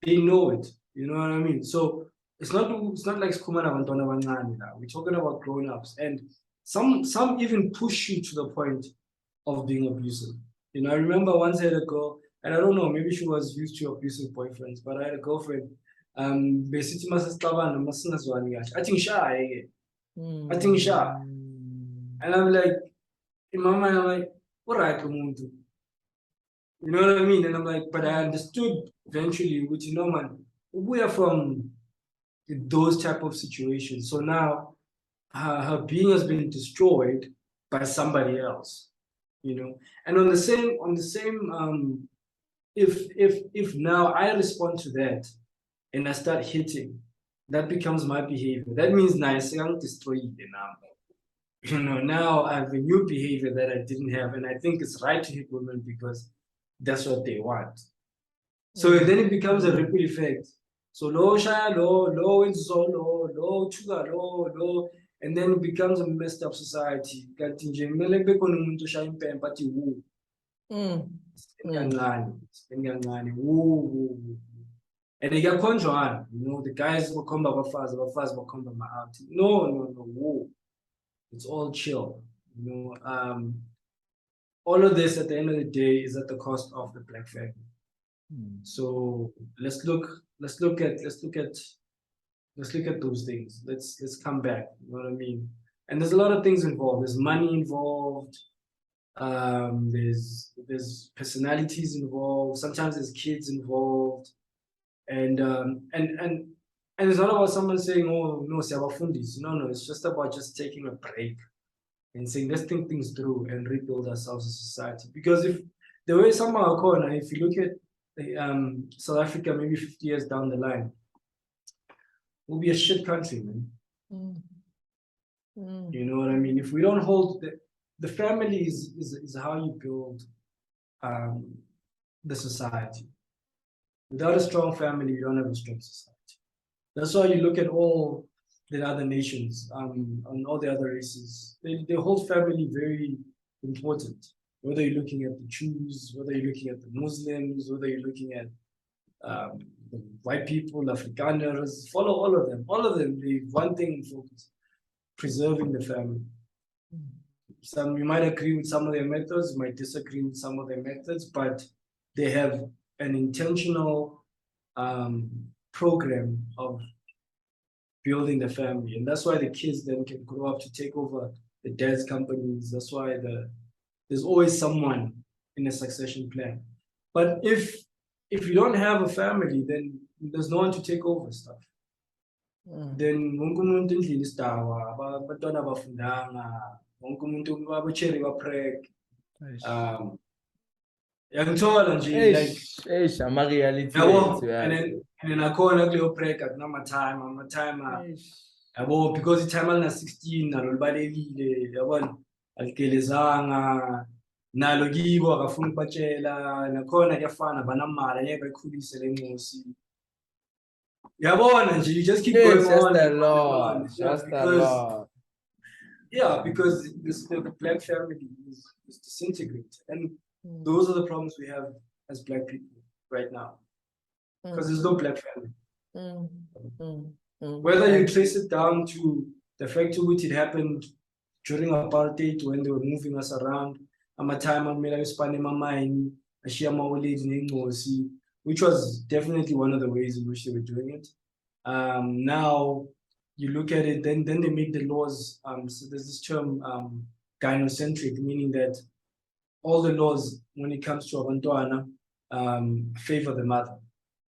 They know it. You know what I mean? So it's not like we're talking about grown-ups, and some even push you to the point of being abusive. You know, I remember once I had a girl, and I don't know, maybe she was used to abusive boyfriends, but I had a girlfriend. Besithi masesixabana masingazwani kahle. Athi ngishaye. Athi ngishaye. And I'm like, in my mind, I'm like, all right, umuntu. You know what I mean? And I'm like, but I understood eventually, which you know, man, we are from those type of situations. So now her being has been destroyed by somebody else, you know. And on the same, if now I respond to that and I start hitting, that becomes my behavior. That means now I'm destroyed now. You know, now I have a new behavior that I didn't have, and I think it's right to hit women because that's what they want. So then it becomes a ripple effect. So low shaya, low into so low chuga, low, and then it becomes a messed up society. Kanti nje kumele kube khona umuntu oshaya impempe athi wu. Kancane, wu. And iyakhonjwana, you know, the guys bakhomba abafazi bakhomba ama-out. No, wu. It's all chill. You know, all of this at the end of the day is at the cost of the black family. So let's look at those things. Let's come back. You know what I mean? And there's a lot of things involved. There's money involved. There's personalities involved. Sometimes there's kids involved, and it's not about someone saying, "Oh no, siyabafundisa." No. It's just about just taking a break and saying, "Let's think things through and rebuild ourselves as a society." Because if the way some are corner, if you look at South Africa, maybe 50 years down the line, we'll be a shit country, man. You know what I mean? If we don't hold the family is how you build the society. Without a strong family, you don't have a strong society. That's why you look at all the other nations, and all the other races. They hold family very important. Whether you're looking at the Jews, whether you're looking at the Muslims, whether you're looking at the white people, Afrikaners, follow all of them. All of them, they one thing in focus: preserving the family. You might agree with some of their methods, you might disagree with some of their methods, but they have an intentional program of building the family, and that's why the kids then can grow up to take over the dad's companies. That's why there's always someone in a succession plan. But if you don't have a family, then there's no one to take over stuff. Then wonke umuntu endlini isidawa, abantwana abafundanga, wonke umuntu abacheri baprek. Yangithola nje like ama-reality and then akhona kuleyo prek ama time yabo, because itime alina-16 nalo libalekile, yabona, aligelezanga nalo kibo akafuni ukubatshela, nakhona kuyafana banamali angeke bayikhulise le ncosi. Yabona nje, you just keep going on. Because the black family is disintegrated, and those are the problems we have as black people right now, because there's no black family. Whether you trace it down to the fact to which it happened during apartheid, when they were moving us around, which was definitely one of the ways in which they were doing it. Now you look at it, then they make the laws. So there's this term, gynocentric, meaning that all the laws, when it comes to abantwana, favor the mother.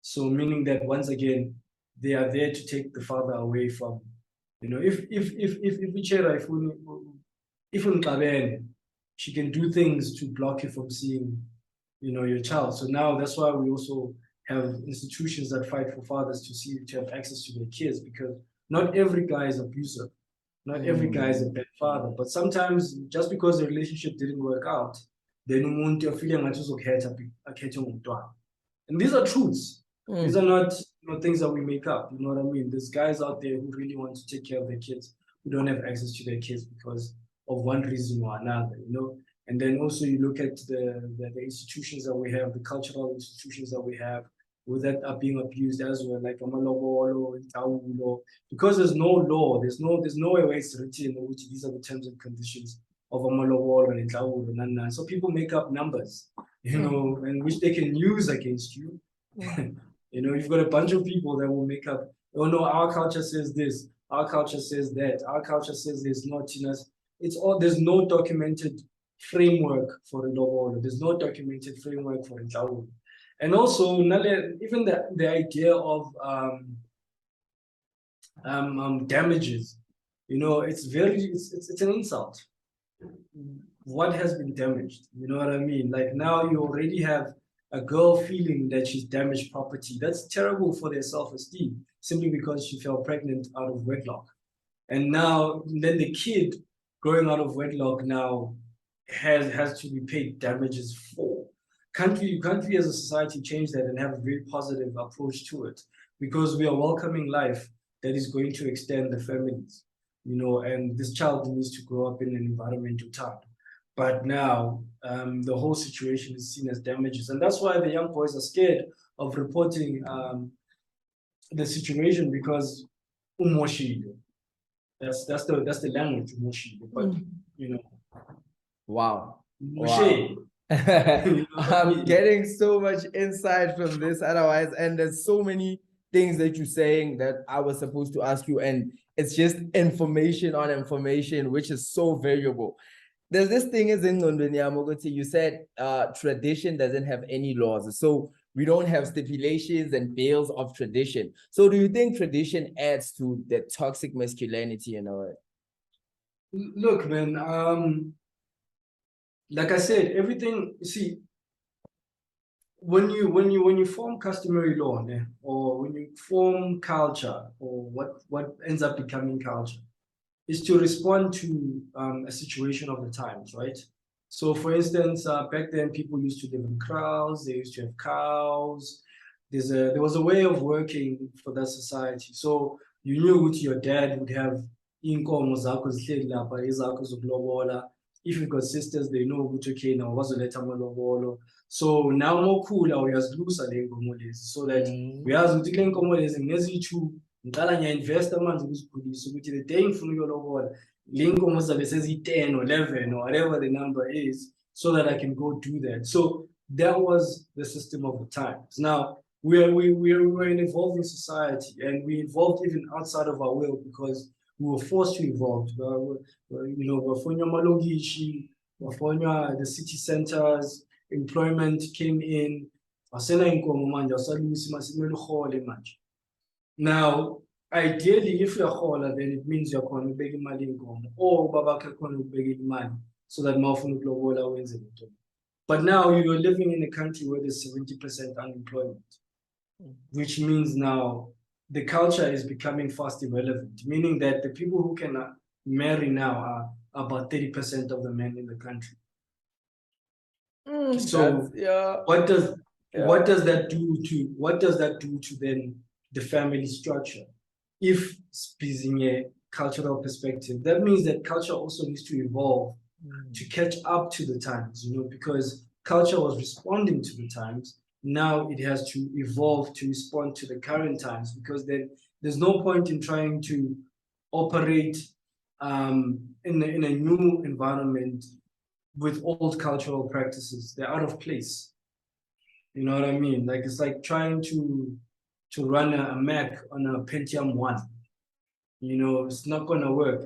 So meaning that once again, they are there to take the father away from, you know, if she can do things to block you from seeing, you know, your child. So now that's why we also have institutions that fight for fathers to have access to their kids, because not every guy is abusive. Not every guy is a bad father, but sometimes just because the relationship didn't work out, then umuntu afile ngathi uzokhetha umntwana. And these are truths. These are not, you know, things that we make up. You know what I mean? There's guys out there who really want to take care of their kids, who don't have access to their kids because of one reason or another, you know. And then also you look at the institutions that we have, the cultural institutions that we have, with that are being abused as well, like amalobolo, itawulo, because there's no law, there's no way it's written which these are the terms and conditions of amalobolo and inhlawulo nani. So people make up numbers, and which they can use against you. You've got a bunch of people that will make up, oh no, our culture says this, our culture says that, our culture says this, not it's all, there's no documented framework for ilobolo, there's no documented framework for inhlawulo. And also, even the idea of damages, it's an insult. What has been damaged? You know what I mean? Like now you already have a girl feeling that she's damaged property. That's terrible for their self-esteem, simply because she fell pregnant out of wedlock. And now then the kid growing out of wedlock now has to be paid damages for. Can't we as a society change that and have a very positive approach to it? Because we are welcoming life that is going to extend the families, and this child needs to grow up in an environmental town. But now the whole situation is seen as damages. And that's why the young boys are scared of reporting the situation, because that's the language, but Wow. I'm getting so much insight from this otherwise, and there's so many things that you're saying that I was supposed to ask you, and it's just information on information, which is so valuable. There's this thing is in Mogoti, you said tradition doesn't have any laws, so we don't have stipulations and veils of tradition. So do you think tradition adds to the toxic masculinity in a way? Look, man, like I said, everything, you see, when you form customary law, or when you form culture, or what ends up becoming culture, is to respond to a situation of the times, right? So for instance, back then people used to live in kraals, they used to have cows. There was a way of working for that society. So you knew what your dad would have inkomo zakho zihleli lapha ezakho zokulobola. If you've got sisters, they know ukuthi okay, now bazoletha amalobolo. So now mokhula uyazilusa le nkomo lezi, so that uyazi ukuthi le nkomo lezi ngeziyi-2 ngiqala ngiya-investa amanzi ukuzikhulisa ukuthi the day ngifuna ukuyolobola le nkomo zizabe seziyi-10 or 11 or whatever the number is, so that I can go do that. So that was the system of the times. Now we're an evolving society, and we evolved even outside of our will because we were forced to evolve. The city centers, employment came in. Now, ideally, if you're hola, then it means you're going to beg money or babaka money, so that mafunu global wins it. But now you're living in a country where there's 70% unemployment, which means now the culture is becoming fast irrelevant, meaning that the people who can marry now are about 30% of the men in the country. So what does that do to then the family structure? If speaking a cultural perspective, that means that culture also needs to evolve to catch up to the times, because culture was responding to the times. Now it has to evolve to respond to the current times, because then there's no point in trying to operate in a new environment with old cultural practices. They're out of place. You know what I mean? Like it's like trying to run a Mac on a Pentium 1. It's not gonna work.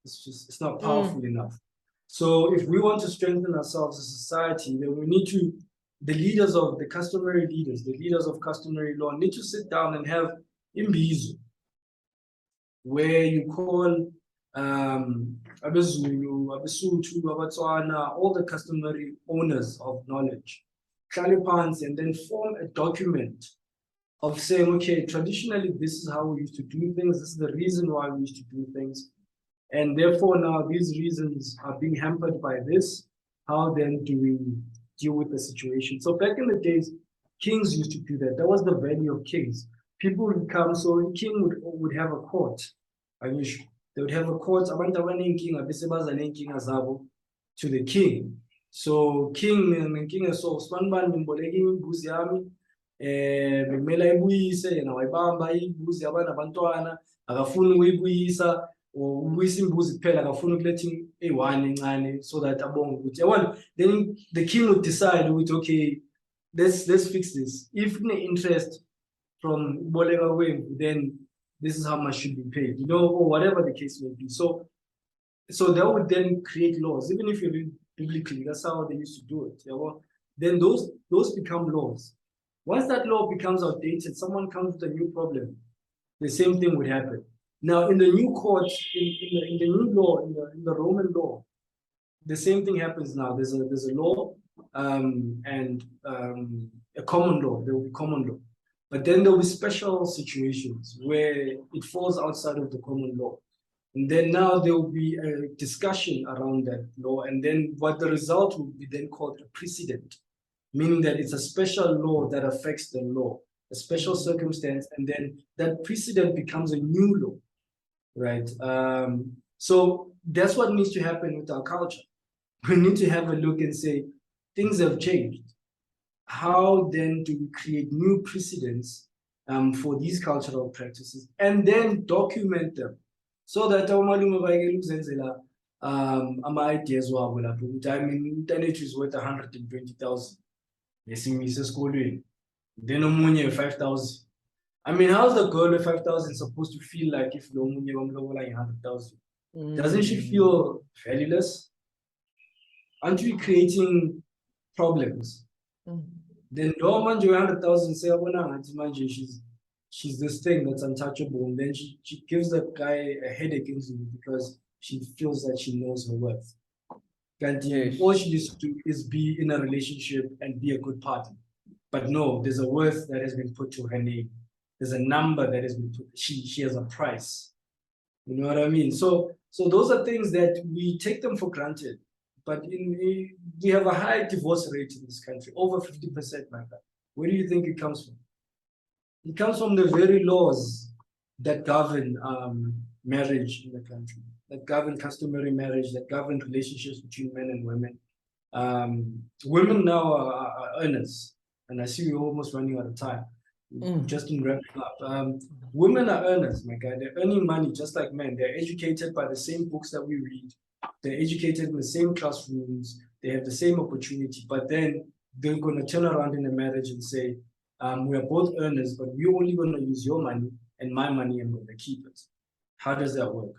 It's not powerful enough. So if we want to strengthen ourselves as a society, then we need to, the leaders of the customary leaders, the leaders of customary law need to sit down and have imbizo, where you call AbeZulu, AbeSuthu, AbaTswana, all the customary owners of knowledge, and then form a document of saying, okay, traditionally, this is how we used to do things. This is the reason why we used to do things. And therefore, now these reasons are being hampered by this. How then do we deal with the situation? So back in the days, kings used to do that. That was the value of kings. People would come, so a king would have a court. They would have a court to the king. So king so spanban nimboleki imbuzi yami bemela ibuyise yena wayibamba imbuzi yabana abantwana akafuni ukuyibuyisa or uyisimbuzi kuphela akafuna ukuletha eyi-one encane so that abonge ukuthi then the king would decide ukuthi okay, let's fix this. If interest from uboleka kwemvu, then this is how much should be paid, or whatever the case may be. So that would then create laws. Even if you read biblically, that's how they used to do it. Then those become laws. Once that law becomes outdated, someone comes with a new problem, the same thing would happen. Now, in the new court, in the new law, in the Roman law, the same thing happens now. There's a law and a common law. There will be common law. But then there will be special situations where it falls outside of the common law. And then now there will be a discussion around that law. And then what the result will be then called a precedent, meaning that it's a special law that affects the law, a special circumstance. And then that precedent becomes a new law, right? So that's what needs to happen with our culture. We need to have a look and say, things have changed. How then do we create new precedents for these cultural practices and then document them so that ama-ideas wabo lapho ukuthi I mean internet is worth 120,000 ngesimisa esikolweni, then omunye 5,000. I mean, how's the girl with 5,000 supposed to feel like if lo omunye bamlobola 100,000? Doesn't she feel valueless? Aren't we creating problems? Then no manje 100,000 say manje she's this thing that's untouchable, and then she gives the guy a headache instantly because she feels that she knows her worth. And all she needs to do is be in a relationship and be a good partner. But no, there's a worth that has been put to her name. There's a number that has been put. She has a price. You know what I mean? So those are things that we take them for granted. But we have a high divorce rate in this country, over 50%, my God. Where do you think it comes from? It comes from the very laws that govern marriage in the country, that govern customary marriage, that govern relationships between men and women. Women now are earners, and I see we're almost running out of time. Just in wrapping up, women are earners, my God. They're earning money just like men. They're educated by the same books that we read. They're educated in the same classrooms. They have the same opportunity, but then they're going to turn around in a marriage and say, we are both earners, but we're only going to use your money and my money, I'm going to keep it. How does that work?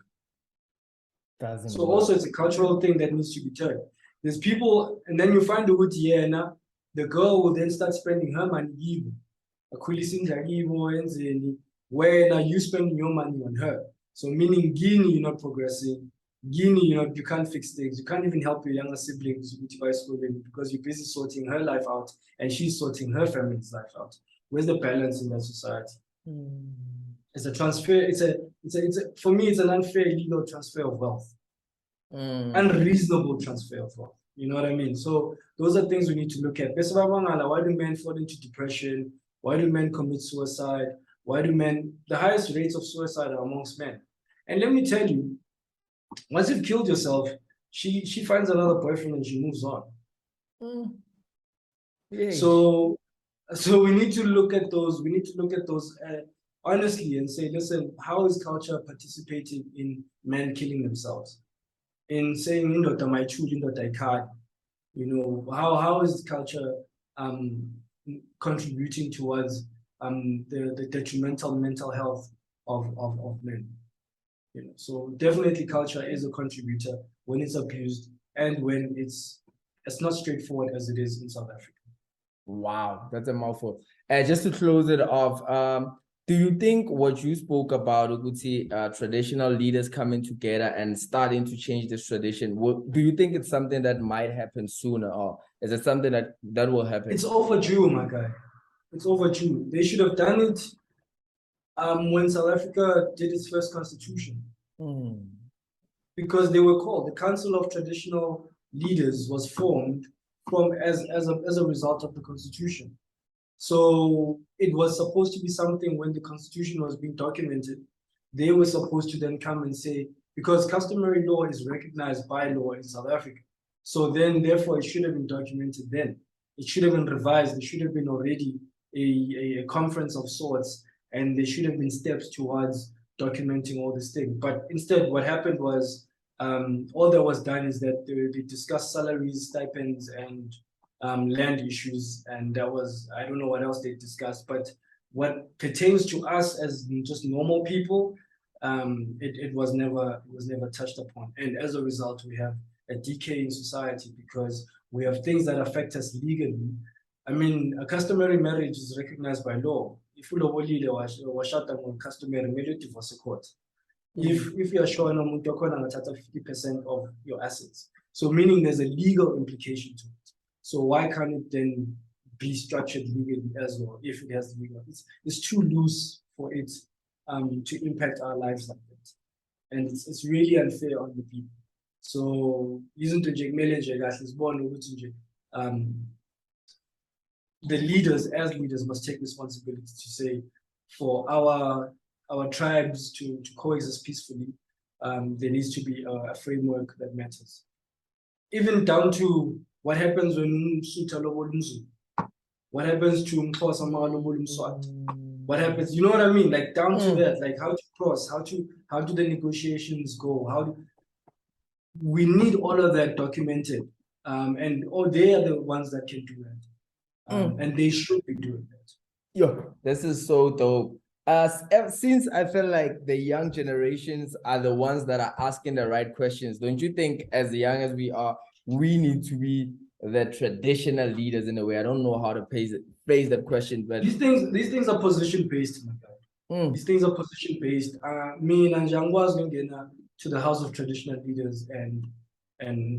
So also it's a cultural thing that needs to be turned. There's people, and then you find the wood here now, the girl will then start spending her money, where now you spending your money on her. So meaning Guinea, you're not progressing. Guinea, you can't fix things. You can't even help your younger siblings because you're busy sorting her life out and she's sorting her family's life out. Where's the balance in that society? It's a transfer. For me, it's an unfair legal transfer of wealth. Unreasonable transfer of wealth. You know what I mean? So those are things we need to look at. Why do men fall into depression? Why do men commit suicide? The highest rates of suicide are amongst men. And let me tell you, once you've killed yourself, she finds another boyfriend and she moves on. So we need to look at those. We need to look at those honestly and say, listen, how is culture participating in men killing themselves? In saying, how is culture contributing towards the detrimental mental health of men? So definitely culture is a contributor when it's abused and when it's not straightforward as it is in South Africa. Wow, that's a mouthful. Just to close it off, do you think what you spoke about, Uguti, traditional leaders coming together and starting to change this tradition, do you think it's something that might happen sooner, or is it something that will happen? It's overdue, my guy. It's overdue. They should have done it when South Africa did its first constitution. Because they were called, the Council of Traditional Leaders was formed as a result of the constitution. So it was supposed to be something when the constitution was being documented, they were supposed to then come and say, because customary law is recognized by law in South Africa. So then therefore it should have been documented then. It should have been revised. There should have been already a conference of sorts, and there should have been steps towards documenting all this thing. But instead, what happened was all that was done is that they discussed salaries, stipends, and land issues, and that was, I don't know what else they discussed, but what pertains to us as just normal people, it was never touched upon. And as a result, we have a decay in society because we have things that affect us legally. I mean, a customary marriage is recognized by law. If you washata on customary marriage, divorce court. If you are showing umuntu okhona ngathatha 50% of your assets, so meaning there's a legal implication to it. So why can't it then be structured legally as well if it has legal? It's too loose for it to impact our lives like that, and it's really unfair on the people. So using the the leaders as leaders must take responsibility to say, for our tribes to coexist peacefully, there needs to be a framework that matters. Even down to what happens when what happens to what happens, you know what I mean? Like down to that, like how to cross, how do the negotiations go? We need all of that documented. And they are the ones that can do that. And they should be doing that. Yo, this is so dope. Since I feel like the young generations are the ones that are asking the right questions, don't you think, as young as we are, we need to be the traditional leaders in a way? I don't know how to phrase that question, but these things are position based, my guy. These things are position based. Me and Jangwa is going to get to the House of Traditional Leaders and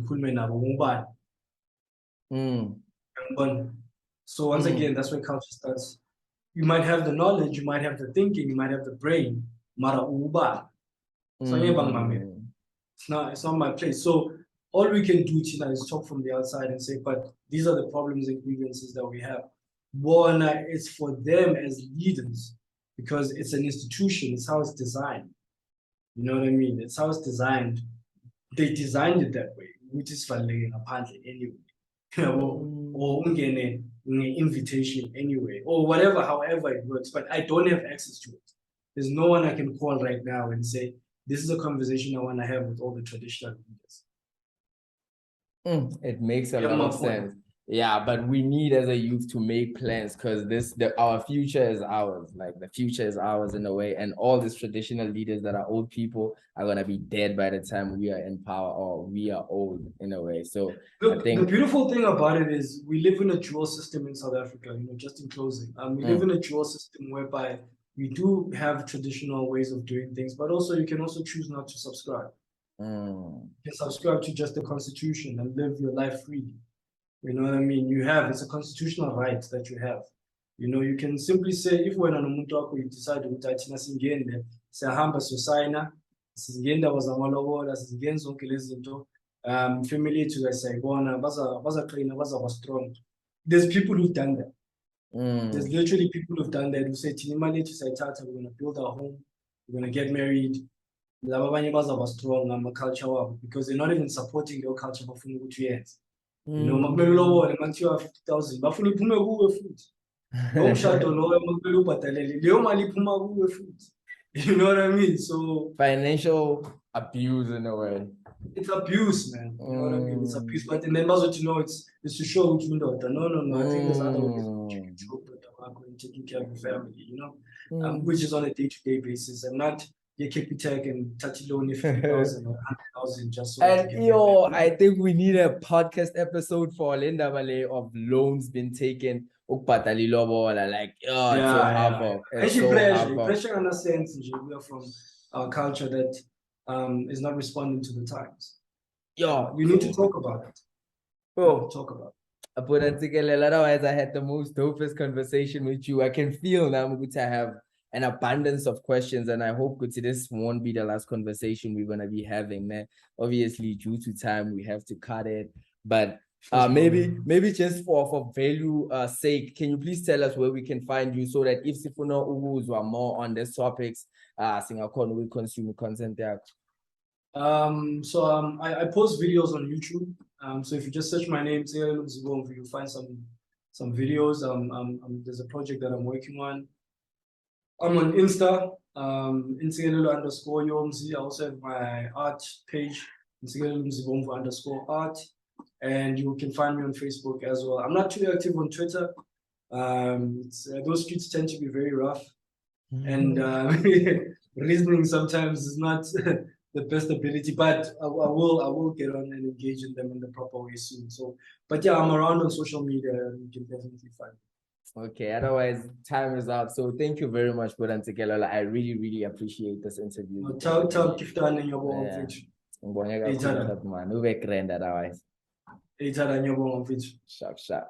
Kulmena So once again, that's where culture starts. You might have the knowledge, you might have the thinking, you might have the brain. Mara uba. It's not my place. So all we can do, Tina, is talk from the outside and say, but these are the problems and grievances that we have. One, it's for them as leaders, because it's an institution, it's how it's designed. You know what I mean? It's how it's designed. They designed it that way, which is apparently anyway. Or invitation anyway, or whatever, however it works, but I don't have access to it. There's no one I can call right now and say, this is a conversation I want to have with all the traditional leaders. It makes a lot of sense. Yeah, but we need as a youth to make plans, because our future is ours. Like the future is ours in a way, and all these traditional leaders that are old people are gonna be dead by the time we are in power, or we are old in a way. So look, I think the beautiful thing about it is we live in a dual system in South Africa. Just in closing, we live in a dual system whereby we do have traditional ways of doing things, but also you can also choose not to subscribe. You can subscribe to just the constitution and live your life freely. You know what I mean? It's a constitutional right that you have. You can simply say, if when you decide to singende, siyahamba siyosayina, singenda wazamalobola, singenza zonke lezi zinto, family yethu siyayibona, bazaqina, bazaba strong. There's people who've done that. There's literally people who've done that who say, we're going to build our home, we're going to get married. Laba abanye bazaba strong culture wabo, because they're not even supporting your culture bafuna ukuthi uyenze. Makumele ulobole makuthiwa 50,000 bafuna iphume kuwe futhi. Umshado loyo makumele ubhadalele leyo mali iphuma kuwe futhi. You know what I mean? So financial abuse in a way. It's abuse, man. You know what I mean? It's abuse. But then bazothi no, it's to show which window. No. I think there's other ways of taking care of your family, which is on a day-to-day basis, and not you keep it and touch it loan 50,000 or 100,000 just so. And I think we need a podcast episode for Linda Valley of loans being taken. Pressure in a sense, we are from our culture that is not responding to the times. We need to talk about it. Talk about it. Otherwise, I had the most dopest conversation with you. I can feel now I'm going to have an abundance of questions, and I hope this won't be the last conversation we're going to be having, man. Obviously, due to time, we have to cut it, but maybe just for value sake, can you please tell us where we can find you, so that if Sifuna Ugus were more on these topics, Singapore will consume content there? I post videos on YouTube. So if you just search my name, Ntsikelelo Mzibomvu, you'll find some videos. There's a project that I'm working on. I'm on Insta, Ntsikelelo underscore Yomzi. I also have my art page, Ntsikelelo Mzibomvu underscore art. And you can find me on Facebook as well. I'm not too active on Twitter. Those streets tend to be very rough. And reasoning sometimes is not the best ability, but I will get on and engage in them in the proper way soon. So, but yeah, I'm around on social media and you can definitely find me. Okay, otherwise time is up. So thank you very much, Ntsikelelo. I really, really appreciate this interview. Tell Kiftan and your Ngibonge kakhulu that man. Ube grand otherwise. Sharp, Sharp, sharp.